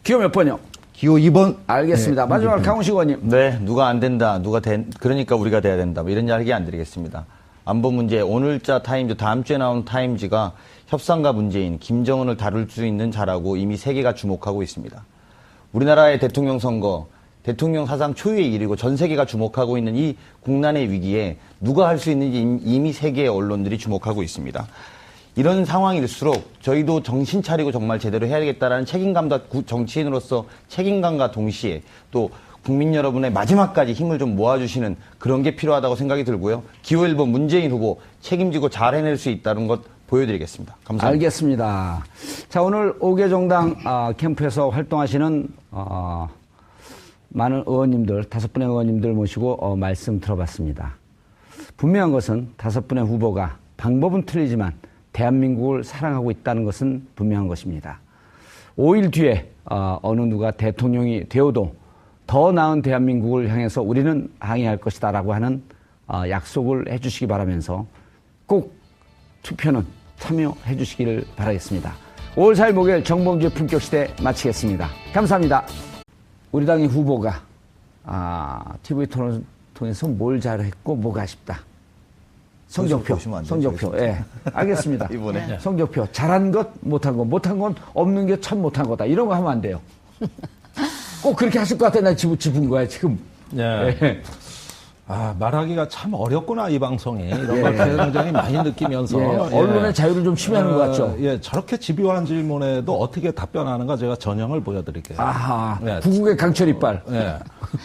기호 몇 번이요? 기호 2번. 알겠습니다. 네, 마지막으로 강훈식 의원님. 네, 누가 안 된다, 그러니까 우리가 돼야 된다. 뭐 이런 이야기 안 드리겠습니다. 안보 문제, 오늘자 타임즈, 다음 주에 나오는 타임즈가 협상가 문제인 김정은을 다룰 수 있는 자라고 이미 세계가 주목하고 있습니다. 우리나라의 대통령 선거, 대통령 사상 초유의 일이고 전 세계가 주목하고 있는 이 국난의 위기에 누가 할 수 있는지 이미 세계의 언론들이 주목하고 있습니다. 이런 상황일수록 저희도 정신 차리고 정말 제대로 해야겠다라는 책임감과 정치인으로서 책임감과 동시에 또 국민 여러분의 마지막까지 힘을 좀 모아주시는 그런 게 필요하다고 생각이 들고요. 기호 1번 문재인 후보 책임지고 잘 해낼 수 있다는 것 보여드리겠습니다. 감사합니다. 알겠습니다. 자, 오늘 5개 정당 캠프에서 활동하시는 많은 의원님들, 5분의 의원님들 모시고 말씀 들어봤습니다. 분명한 것은 5분의 후보가 방법은 틀리지만 대한민국을 사랑하고 있다는 것은 분명한 것입니다. 5일 뒤에 어느 누가 대통령이 되어도 더 나은 대한민국을 향해서 우리는 항의할 것이다라고 하는 약속을 해주시기 바라면서 꼭 투표는 참여해 주시기를 바라겠습니다. 5월 4일 목요일 정봉주의 품격시대 마치겠습니다. 감사합니다. 우리 당의 후보가 TV 토론을 통해서 뭘 잘했고 뭐가 아쉽다. 성적표, 보시면 안 돼요, 성적표. 예, 알겠습니다. 이번에. 성적표. 잘한 것, 못한 것. 못한 건 없는 게 참 못한 거다. 이런 거 하면 안 돼요. 꼭 그렇게 하실 것 같아. 나 짚은 거야, 지금. 네. 예. 말하기가 참 어렵구나, 이 방송이. 이런 걸 굉장히 많이 느끼면서. 예, 언론의 자유를 좀 침해하는 것 같죠. 예, 저렇게 집요한 질문에도 어떻게 답변하는가 제가 전형을 보여드릴게요. 아하, 예. 구국의 강철 이빨. 예.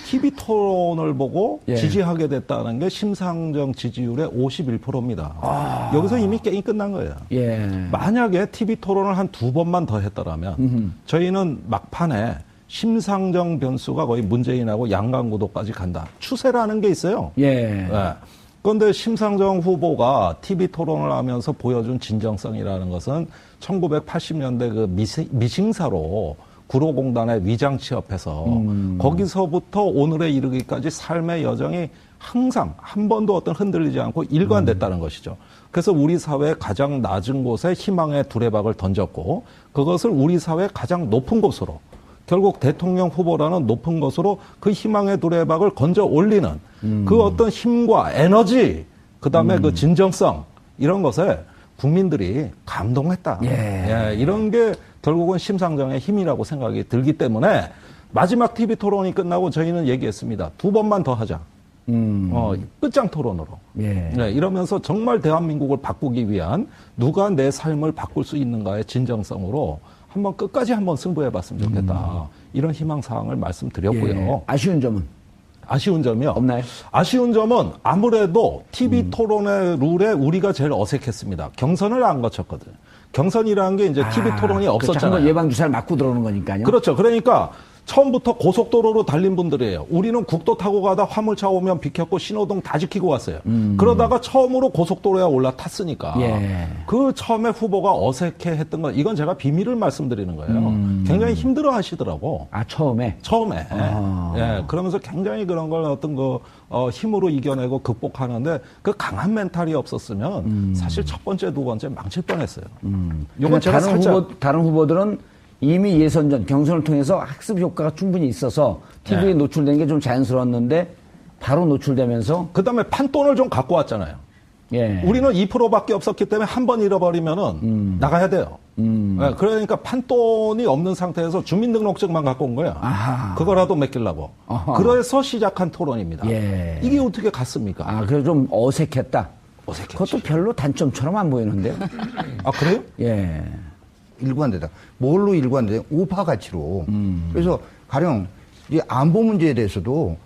TV 토론을 보고 예. 지지하게 됐다는 게 심상정 지지율의 51%입니다. 여기서 이미 게임 끝난 거예요. 예. 만약에 TV 토론을 한 2번만 더 했더라면 저희는 막판에 심상정 변수가 거의 문재인하고 양강구도까지 간다. 추세라는 게 있어요. 예. 그런데 심상정 후보가 TV 토론을 하면서 보여준 진정성이라는 것은 1980년대 그 미싱사로 구로공단에 위장 취업해서 거기서부터 오늘에 이르기까지 삶의 여정이 항상 한 번도 어떤 흔들리지 않고 일관됐다는 것이죠. 그래서 우리 사회의 가장 낮은 곳에 희망의 두레박을 던졌고 그것을 우리 사회의 가장 높은 곳으로 결국 대통령 후보라는 높은 것으로 그 희망의 두레박을 건져 올리는 그 어떤 힘과 에너지, 그 다음에 그 진정성, 이런 것에 국민들이 감동했다. 예, 이런 게 결국은 심상정의 힘이라고 생각이 들기 때문에 마지막 TV 토론이 끝나고 저희는 얘기했습니다. 2번만 더 하자. 끝장 토론으로. 예. 네, 이러면서 정말 대한민국을 바꾸기 위한 누가 내 삶을 바꿀 수 있는가의 진정성으로 한번 끝까지 한번 승부해봤으면 좋겠다. 이런 희망사항을 말씀드렸고요. 예. 아쉬운 점은? 아쉬운 점이요? 없나요? 아쉬운 점은 아무래도 TV 토론의 룰에 우리가 제일 어색했습니다. 경선을 안 거쳤거든. 경선이라는 게 이제 TV 토론이 그렇죠. 없었잖아요. 한번 예방주사를 맞고 들어오는 거니까요. 그렇죠. 그러니까 처음부터 고속도로로 달린 분들이에요. 우리는 국도 타고 가다 화물차 오면 비켰고 신호등 다 지키고 왔어요. 그러다가 처음으로 고속도로에 올라탔으니까 예. 그 처음에 후보가 어색해했던 건 이건 제가 비밀을 말씀드리는 거예요. 굉장히 힘들어 하시더라고. 처음에? 처음에. 예, 그러면서 굉장히 그런 걸 어떤 힘으로 이겨내고 극복하는데 그 강한 멘탈이 없었으면 사실 첫 번째, 두 번째 망칠 뻔했어요. 요건 제가 다른 후보들은 이미 예선전, 경선을 통해서 학습 효과가 충분히 있어서 TV에 노출된 게 좀 자연스러웠는데 바로 노출되면서 그 다음에 판돈을 좀 갖고 왔잖아요. 예. 우리는 2%밖에 없었기 때문에 한 번 잃어버리면은 나가야 돼요. 예, 그러니까 판돈이 없는 상태에서 주민등록증만 갖고 온 거예요. 아하. 그거라도 맡기려고. 그래서 시작한 토론입니다. 예. 이게 어떻게 갔습니까? 그래서 좀 어색했다. 어색했지. 그것도 별로 단점처럼 안 보이는데요. 아, 그래요? 예. 일관되다. 뭘로 일관돼? 우파 가치로. 그래서 가령 이 안보 문제에 대해서도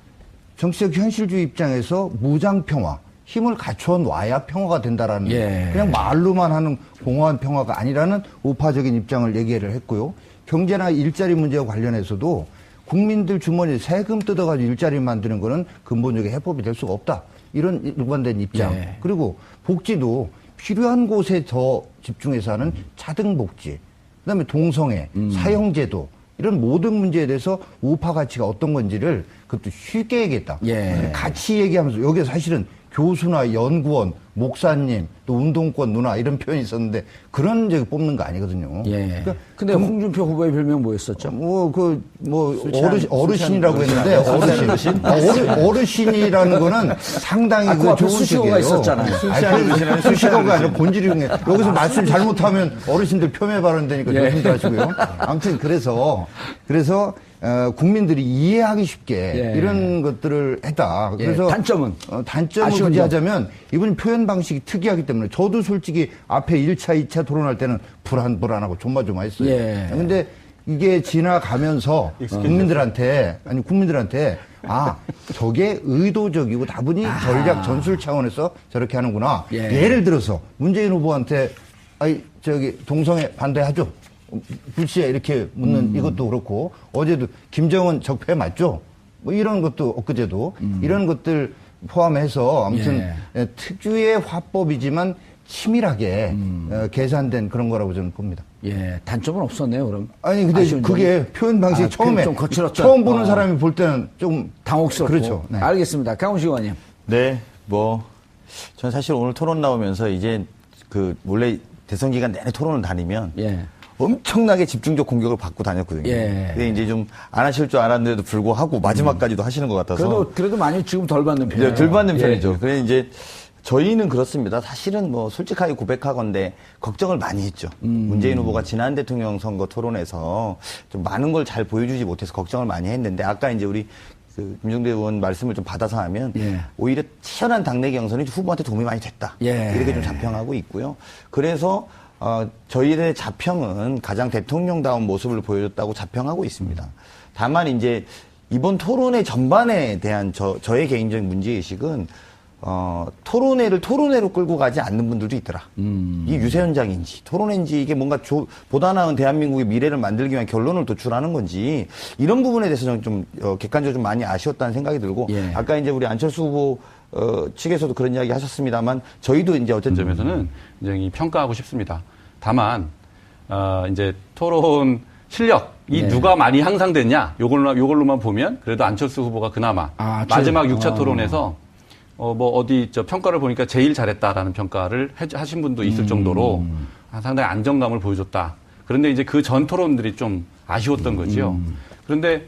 정치적 현실주의 입장에서 무장 평화, 힘을 갖춰 놔야 평화가 된다라는 예. 그냥 말로만 하는 공허한 평화가 아니라는 우파적인 입장을 얘기를 했고요. 경제나 일자리 문제와 관련해서도 국민들 주머니에 세금 뜯어가지고 일자리 만드는 거는 근본적인 해법이 될 수가 없다. 이런 일관된 입장. 예. 그리고 복지도 필요한 곳에 더 집중해서 하는 차등복지, 그다음에 동성애, 사형제도 이런 모든 문제에 대해서 우파 가치가 어떤 건지를 그것도 쉽게 얘기했다. 예. 같이 얘기하면서 여기에 사실은 교수나 연구원, 목사님, 또 운동권 누나 이런 표현이 있었는데 그런 저기 뽑는 거 아니거든요. 예. 근데 홍준표 후보의 별명 뭐였었죠? 어르신이라고 했는데 어르신이라는 거는 상당히 그 앞에 좋은 수식어가 책이에요. 있었잖아요. 수식어가 아니라 본질이 중에 여기서 말씀 잘못하면 어르신들 폄훼 발언되니까 예. 조심들 하시고요. 아무튼 그래서 국민들이 이해하기 쉽게 예. 이런 것들을 했다. 예. 그래서 단점은? 단점을 아쉬운 구제하자면 이분 표현 방식이 특이하기 때문에 저도 솔직히 앞에 1차, 2차 토론할 때는 불안하고 조마조마했어요. 예. 근데 이게 지나가면서 국민들한테 저게 의도적이고 다분히 전략 전술 차원에서 저렇게 하는구나. 예. 예를 들어서 문재인 후보한테 동성애 반대하죠. 불시에 이렇게 묻는 이것도 그렇고 어제도 김정은 적폐 맞죠? 뭐 이런 것도 엊그제도 이런 것들 포함해서 아무튼 특유의 화법이지만 치밀하게 계산된 그런 거라고 저는 봅니다. 예, 단점은 없었네요, 그럼. 아니 근데 아쉬운 그게 점이. 표현 방식이 처음에 좀 거칠었죠. 처음 보는 사람이 볼 때는 좀 당혹스럽고. 그렇죠. 네. 알겠습니다. 강훈식 의원님. 네, 저는 사실 오늘 토론 나오면서 이제 원래 대선 기간 내내 토론을 다니면 예. 엄청나게 집중적 공격을 받고 다녔거든요. 예. 근데 이제 좀 안 하실 줄 알았는데도 불구하고 마지막까지도 하시는 것 같아서. 그래도 많이 지금 덜 받는 편이에요. 네, 덜 받는 예. 편이죠. 그래 이제 저희는 그렇습니다. 사실은 솔직하게 고백하건대 걱정을 많이 했죠. 문재인 후보가 지난 대통령 선거 토론에서 좀 많은 걸 잘 보여주지 못해서 걱정을 많이 했는데 아까 이제 우리 김종대 의원 말씀을 좀 받아서 하면 오히려 치열한 당내 경선이 후보한테 도움이 많이 됐다. 이렇게 좀 자평하고 있고요. 그래서 저희의 자평은 가장 대통령다운 모습을 보여줬다고 자평하고 있습니다. 다만 이제 이번 토론회 전반에 대한 저의 개인적인 문제의식은 토론회로 끌고 가지 않는 분들도 있더라. 이게 유세 현장인지, 토론회인지, 이게 뭔가 보다 나은 대한민국의 미래를 만들기 위한 결론을 도출하는 건지, 이런 부분에 대해서 저는 좀, 객관적으로 좀 많이 아쉬웠다는 생각이 들고, 아까 이제 우리 안철수 후보, 측에서도 그런 이야기 하셨습니다만, 저희도 이제 어쨌든 점에서는 굉장히 평가하고 싶습니다. 다만, 이제 토론 실력이 누가 많이 향상됐냐, 요걸로만 보면, 그래도 안철수 후보가 그나마, 마지막 6차 토론에서, 평가를 보니까 제일 잘했다라는 평가를 하신 분도 있을 정도로 상당히 안정감을 보여줬다. 그런데 이제 그 전 토론들이 좀 아쉬웠던 거지요. 그런데,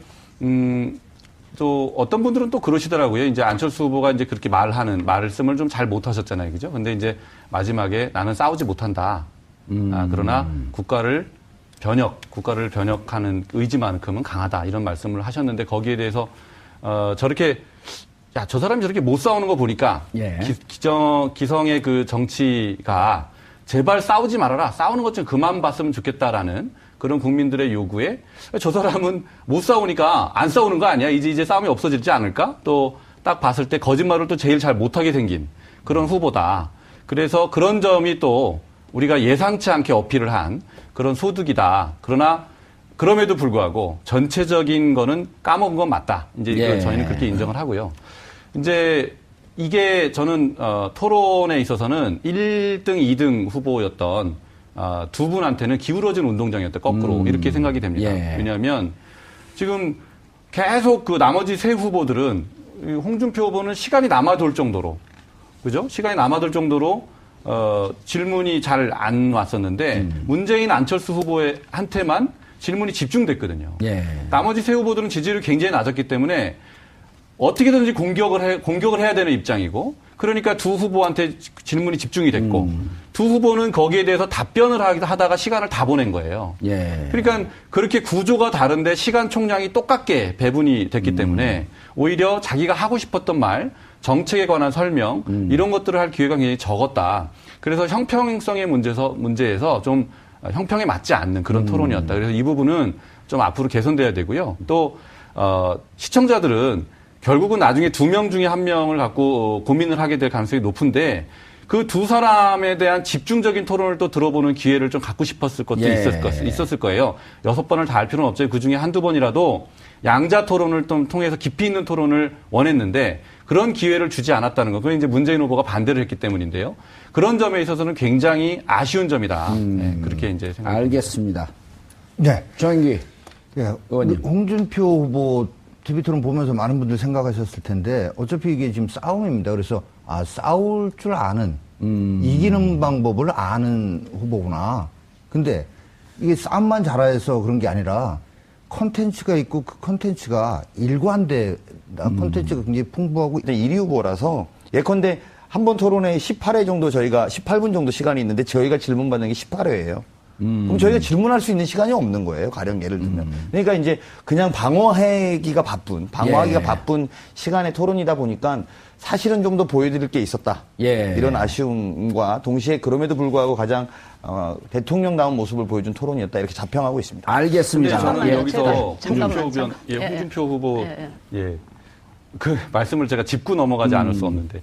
또 어떤 분들은 또 그러시더라고요. 이제 안철수 후보가 이제 그렇게 말씀을 좀 잘 못하셨잖아요. 그죠? 근데 이제 마지막에 나는 싸우지 못한다. 그러나 국가를 변혁하는 의지만큼은 강하다. 이런 말씀을 하셨는데 거기에 대해서, 저 사람이 저렇게 못 싸우는 거 보니까 기성의 그 정치가 제발 싸우지 말아라. 싸우는 것 좀 그만 봤으면 좋겠다라는 그런 국민들의 요구에 저 사람은 못 싸우니까 안 싸우는 거 아니야? 이제 싸움이 없어지지 않을까? 또 딱 봤을 때 거짓말을 또 제일 잘 못하게 생긴 그런 후보다. 그래서 그런 점이 또 우리가 예상치 않게 어필을 한 그런 소득이다. 그러나 그럼에도 불구하고 전체적인 거는 까먹은 건 맞다. 이제 저희는 그렇게 인정을 하고요. 이제 이게 저는 토론에 있어서는 1등, 2등 후보였던 두 분한테는 기울어진 운동장이었다. 거꾸로 이렇게 생각이 됩니다. 왜냐하면 지금 계속 그 나머지 세 후보들은 홍준표 후보는 시간이 남아돌 정도로 그죠? 시간이 남아돌 정도로 질문이 잘 안 왔었는데 문재인 안철수 후보한테만 질문이 집중됐거든요. 나머지 세 후보들은 지지율이 굉장히 낮았기 때문에 어떻게든지 공격을 해야 되는 입장이고, 그러니까 두 후보한테 질문이 집중이 됐고, 두 후보는 거기에 대해서 답변을 하다가 시간을 다 보낸 거예요. 그러니까 그렇게 구조가 다른데 시간 총량이 똑같게 배분이 됐기 때문에 오히려 자기가 하고 싶었던 말, 정책에 관한 설명, 이런 것들을 할 기회가 굉장히 적었다. 그래서 형평성의 문제에서 좀 형평에 맞지 않는 그런 토론이었다. 그래서 이 부분은 좀 앞으로 개선돼야 되고요. 또, 시청자들은 결국은 나중에 2명 중에 1명을 갖고 고민을 하게 될 가능성이 높은데 그 두 사람에 대한 집중적인 토론을 또 들어보는 기회를 좀 갖고 싶었을 것도 있었을 거예요. 6번을 다 할 필요는 없죠. 그 중에 한두 번이라도 양자 토론을 좀 통해서 깊이 있는 토론을 원했는데 그런 기회를 주지 않았다는 거. 그건 이제 문재인 후보가 반대를 했기 때문인데요. 그런 점에 있어서는 굉장히 아쉬운 점이다. 그렇게 이제 생각합니다. 알겠습니다. 네. 조영기 의원님. 홍준표 후보 TV 토론 보면서 많은 분들 생각하셨을 텐데 어차피 이게 지금 싸움입니다. 그래서 싸울 줄 아는 이기는 방법을 아는 후보구나. 근데 이게 싸움만 잘해서 그런 게 아니라 컨텐츠가 있고 그 컨텐츠가 일관돼. 컨텐츠가 굉장히 풍부하고 1위 후보라서 예컨대 한 번 토론에 18회 정도 저희가 18분 정도 시간이 있는데 저희가 질문 받는 게 18회예요. 그럼 저희가 질문할 수 있는 시간이 없는 거예요. 가령 예를 들면. 그러니까 이제 그냥 방어하기가 바쁜 시간의 토론이다 보니까 사실은 좀 더 보여드릴 게 있었다. 이런 아쉬움과 동시에 그럼에도 불구하고 가장 대통령다운 모습을 보여준 토론이었다. 이렇게 자평하고 있습니다. 알겠습니다. 저는 예. 여기서 잠깐만요. 홍준표 후보 그 말씀을 제가 짚고 넘어가지 않을 수 없는데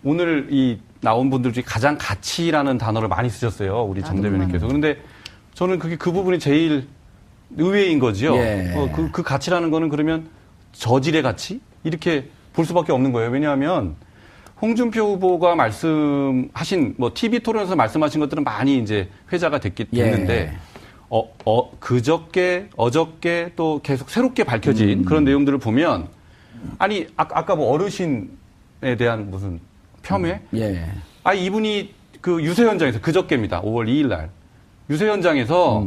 오늘 이 나온 분들 중에 가장 가치라는 단어를 많이 쓰셨어요. 우리 정 대변인께서. 그런데 저는 그 부분이 제일 의외인 거지요. 그 가치라는 거는 그러면 저질의 가치 이렇게 볼 수밖에 없는 거예요. 왜냐하면 홍준표 후보가 말씀하신 뭐 TV 토론에서 말씀하신 것들은 많이 이제 회자가 됐는데 그저께 어저께 또 계속 새롭게 밝혀진 그런 내용들을 보면 아니 아까 뭐 어르신에 대한 무슨 폄훼? 예. 아니 이분이 그 유세 현장에서 그저께입니다. 5월 2일 날 유세 현장에서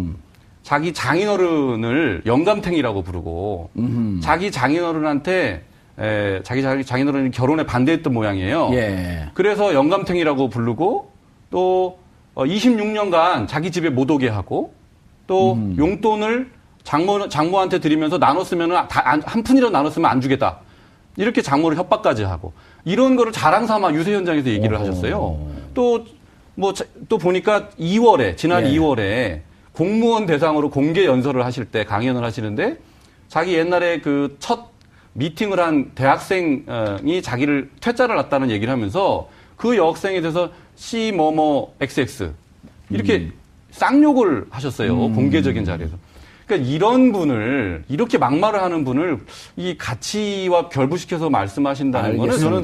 자기 장인어른을 영감탱이라고 부르고 자기 장인어른한테 자기 장인어른이 결혼에 반대했던 모양이에요. 예. 그래서 영감탱이라고 부르고 또 26년간 자기 집에 못 오게 하고 또 용돈을 장모한테 드리면서 나눴으면 한 푼이라도 나눴으면 안 주겠다. 이렇게 장모를 협박까지 하고 이런 거를 자랑 삼아 유세 현장에서 얘기를 하셨어요. 또 보니까 지난 2월에 공무원 대상으로 공개 연설을 하실 때 강연을 하시는데 자기 옛날에 그 첫 미팅을 한 대학생이 자기를 퇴짜를 놨다는 얘기를 하면서 그 여학생에 대해서 C XX 이렇게 쌍욕을 하셨어요. 공개적인 자리에서. 그러니까 이런 분을 이렇게 막말을 하는 분을 이 가치와 결부시켜서 말씀하신다는 거는 저는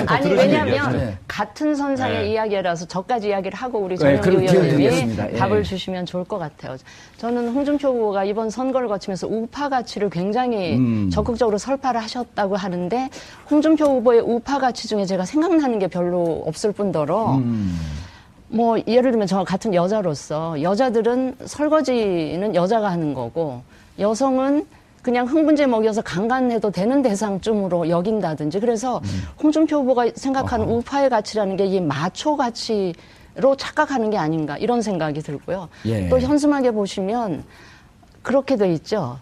아니 왜냐하면 같은 선상의 이야기라서 저까지 이야기를 하고 우리 정영기 의원님이 답을 주시면 좋을 것 같아요. 저는 홍준표 후보가 이번 선거를 거치면서 우파 가치를 굉장히 적극적으로 설파를 하셨다고 하는데 홍준표 후보의 우파 가치 중에 제가 생각나는 게 별로 없을 뿐더러 뭐 예를 들면 저 같은 여자로서 여자들은 설거지는 여자가 하는 거고 여성은 그냥 흥분제 먹여서 강간해도 되는 대상쯤으로 여긴다든지 그래서 홍준표 후보가 생각하는 우파의 가치라는 게 이 마초 가치로 착각하는 게 아닌가 이런 생각이 들고요. 예. 또 현수막에 보시면 그렇게 돼 있죠.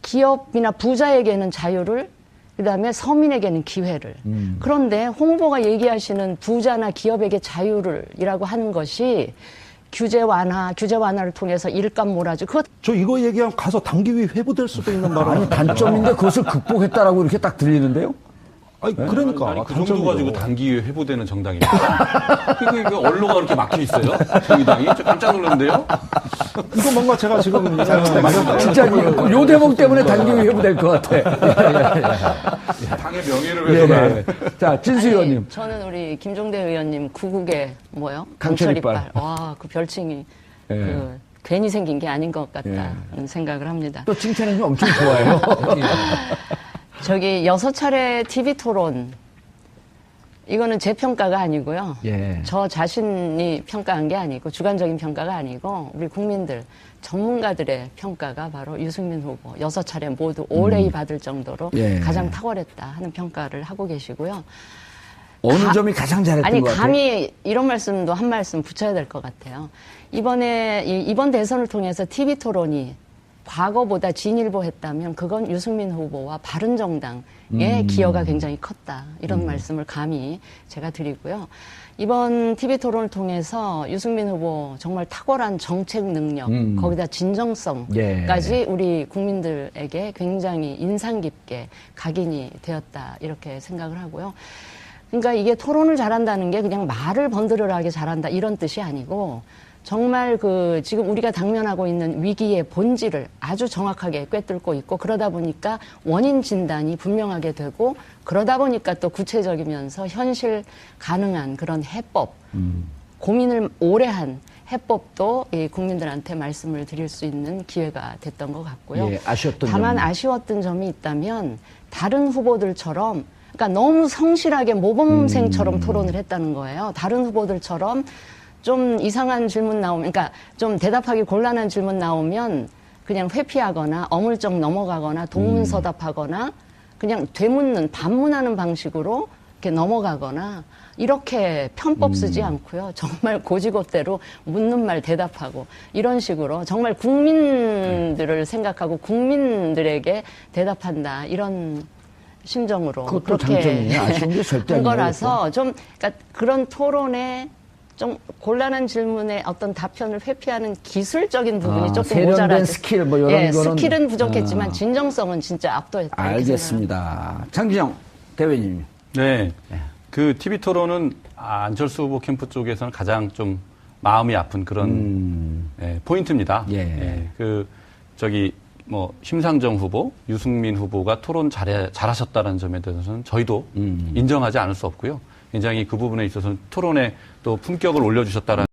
기업이나 부자에게는 자유를 그다음에 서민에게는 기회를. 그런데 홍보가 얘기하시는 부자나 기업에게 자유를이라고 하는 것이 규제 완화를 통해서 일감 몰아주. 저 이거 얘기하면 가서 당기위 회부될 수도 있는 말은 아니 단점인데 그것을 극복했다라고 이렇게 딱 들리는데요? 아니 그러니까 아니, 그 정도 가지고 단기에 회부되는 정당입니다. 그 언로가 그렇게 막혀 있어요? 정의당이? 저 깜짝 놀랐는데요? 이거 뭔가 제가 지금 진짜 요 대목 때문에 단기 회부될 것 같아. 당의 명예를 위해서. 예. 자, 진수 의원님. 저는 우리 김종대 의원님 구국의 강철이빨. 와, 그 별칭이 괜히 생긴 게 아닌 것 같다는 생각을 합니다. 또 칭찬은 엄청 좋아해요. 저기 6차례 TV 토론 이거는 제 평가가 아니고요. 예. 저 자신이 평가한 게 아니고 주관적인 평가가 아니고 우리 국민들 전문가들의 평가가 바로 유승민 후보 6차례 모두 올A 받을 정도로 예. 가장 탁월했다 하는 평가를 하고 계시고요. 어느 점이 가장 잘했던 것 같아요? 감히 이런 말씀도 한 말씀 붙여야 될 것 같아요. 이번 대선을 통해서 TV 토론이 과거보다 진일보했다면 그건 유승민 후보와 바른정당의 기여가 굉장히 컸다. 이런 말씀을 감히 제가 드리고요. 이번 TV 토론을 통해서 유승민 후보 정말 탁월한 정책 능력, 거기다 진정성까지 우리 국민들에게 굉장히 인상 깊게 각인이 되었다. 이렇게 생각을 하고요. 그러니까 이게 토론을 잘한다는 게 그냥 말을 번드르르하게 잘한다 이런 뜻이 아니고 정말 지금 우리가 당면하고 있는 위기의 본질을 아주 정확하게 꿰뚫고 있고 그러다 보니까 원인 진단이 분명하게 되고 그러다 보니까 또 구체적이면서 현실 가능한 그런 해법, 고민을 오래 한 해법도 국민들한테 말씀을 드릴 수 있는 기회가 됐던 것 같고요. 예, 다만 아쉬웠던 점이 있다면 다른 후보들처럼 그러니까 너무 성실하게 모범생처럼 토론을 했다는 거예요. 다른 후보들처럼 좀 이상한 질문 나오면, 그러니까 좀 대답하기 곤란한 질문 나오면 그냥 회피하거나 어물쩍 넘어가거나 동문서답하거나 그냥 되묻는, 반문하는 방식으로 이렇게 넘어가거나 이렇게 편법 쓰지 않고요. 정말 고지고대로 묻는 말 대답하고 이런 식으로 정말 국민들을 생각하고 국민들에게 대답한다. 이런 심정으로 그것도 그렇게 장점이에요. 아쉬운 게 절대 한 아니에요. 거라서 좀 그러니까 그런 토론에 좀 곤란한 질문에 어떤 답변을 회피하는 기술적인 부분이 조금 세련된 모자라죠. 스킬 뭐 이런 거는 스킬은 부족했지만 진정성은 진짜 압도했다. 알겠습니다. 장진영 대변인. 네. 그 TV 토론은 안철수 후보 캠프 쪽에서는 가장 좀 마음이 아픈 그런 포인트입니다. 예. 뭐 심상정 후보, 유승민 후보가 토론 잘하셨다는 점에 대해서는 저희도 인정하지 않을 수 없고요. 굉장히 그 부분에 있어서는 토론에 또 품격을 올려주셨다라는